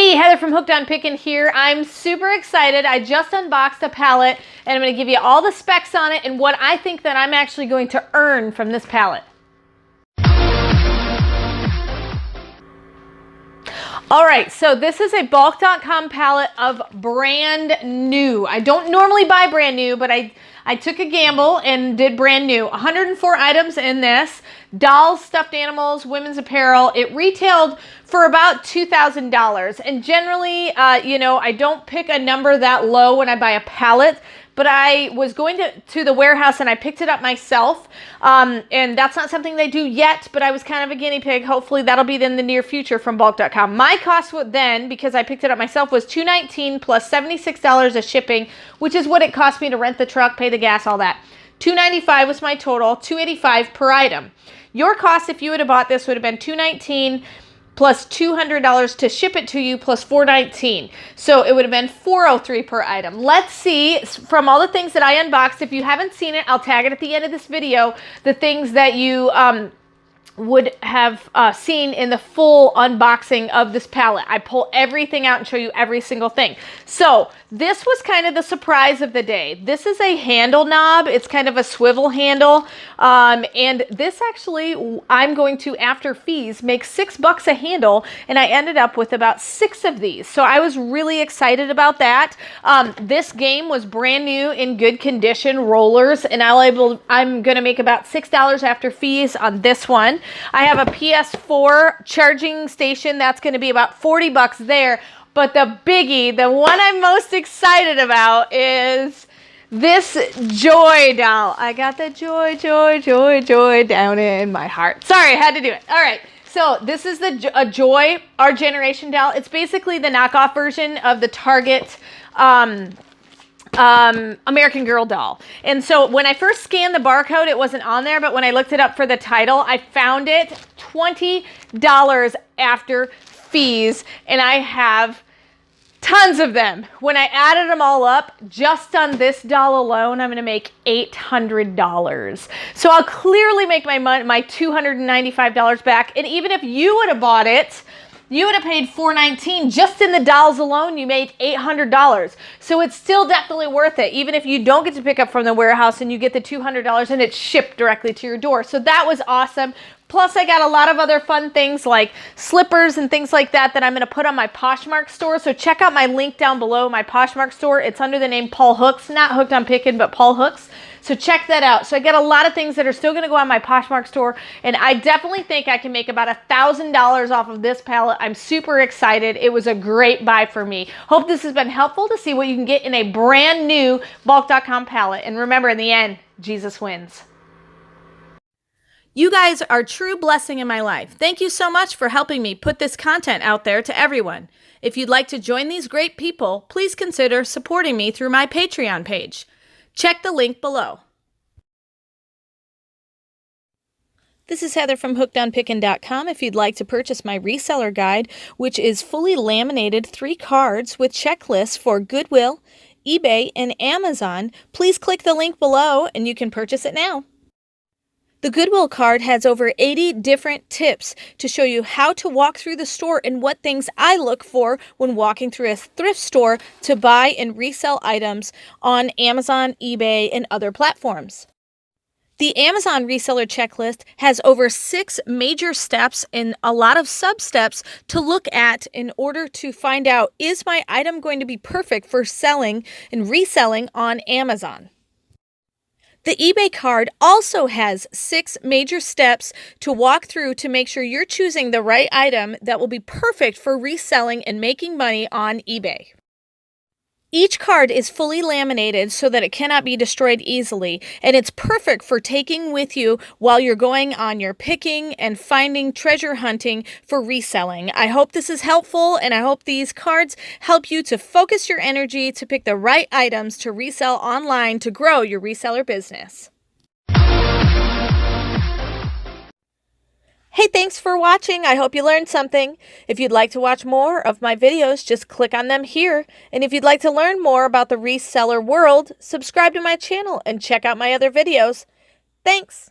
Hey, Heather from Hooked on Pickin here. I'm super excited. I just unboxed a pallet and I'm going to give you all the specs on it and what I think that I'm actually going to earn from this pallet. All right, so this is a bulk.com pallet of brand new. I don't normally buy brand new, but I took a gamble and did brand new. 104 items in this. Dolls, stuffed animals, women's apparel. It retailed for about $2,000. And generally, I don't pick a number that low when I buy a pallet, but I was going to the warehouse and I picked it up myself. And that's not something they do yet, but I was kind of a guinea pig. Hopefully that'll be in the near future from bulk.com. My cost then, because I picked it up myself, was $219 plus $76 of shipping, which is what it cost me to rent the truck, pay the gas, all that. $295 was my total, $285 per item. Your cost, if you would have bought this, would have been $219 plus $200 to ship it to you, plus $419. So it would have been $403 per item. Let's see, from all the things that I unboxed, if you haven't seen it, I'll tag it at the end of this video, the things that you would have seen in the full unboxing of this pallet. I pull everything out and show you every single thing. So this was kind of the surprise of the day. This is a handle knob. It's kind of a swivel handle. And this actually, I'm going to, after fees, make $6 a handle. And I ended up with about 6 of these. So I was really excited about that. This game was brand new, in good condition, rollers. And I'm going to make about $6 after fees on this one. I have a PS4 charging station. That's going to be about $40 there. But the biggie, the one I'm most excited about, is this Joy doll. I got the joy down in my heart. Sorry, I had to do it. All right. So this is a Joy, our generation doll. It's basically the knockoff version of the Target American Girl doll. And so when I first scanned the barcode, it wasn't on there, but when I looked it up for the title, I found it $20 after fees, and I have tons of them. When I added them all up, just on this doll alone, I'm going to make $800. So I'll clearly make my $295 back. And even if you would have bought it, you would have paid $419. Just in the dolls alone, you made $800. So it's still definitely worth it, even if you don't get to pick up from the warehouse and you get the $200 and it's shipped directly to your door. So that was awesome. Plus, I got a lot of other fun things like slippers and things like that I'm going to put on my Poshmark store. So check out my link down below, my Poshmark store. It's under the name Paul Hooks, not Hooked on Pickin, but Paul Hooks. So check that out. So I got a lot of things that are still going to go on my Poshmark store, and I definitely think I can make about $1,000 off of this pallet. I'm super excited. It was a great buy for me. Hope this has been helpful to see what you can get in a brand new bulk.com pallet. And remember, in the end, Jesus wins. You guys are a true blessing in my life. Thank you so much for helping me put this content out there to everyone. If you'd like to join these great people, please consider supporting me through my Patreon page. Check the link below. This is Heather from hookedonpickin.com. If you'd like to purchase my reseller guide, which is fully laminated 3 cards with checklists for Goodwill, eBay, and Amazon, please click the link below and you can purchase it now. The Goodwill card has over 80 different tips to show you how to walk through the store and what things I look for when walking through a thrift store to buy and resell items on Amazon, eBay, and other platforms. The Amazon reseller checklist has over 6 major steps and a lot of sub-steps to look at in order to find out, is my item going to be perfect for selling and reselling on Amazon? The eBay card also has 6 major steps to walk through to make sure you're choosing the right item that will be perfect for reselling and making money on eBay. Each card is fully laminated so that it cannot be destroyed easily, and it's perfect for taking with you while you're going on your picking and finding treasure hunting for reselling. I hope this is helpful, and I hope these cards help you to focus your energy to pick the right items to resell online to grow your reseller business. Hey, thanks for watching. I hope you learned something. If you'd like to watch more of my videos, just click on them here. And if you'd like to learn more about the reseller world, subscribe to my channel and check out my other videos. Thanks.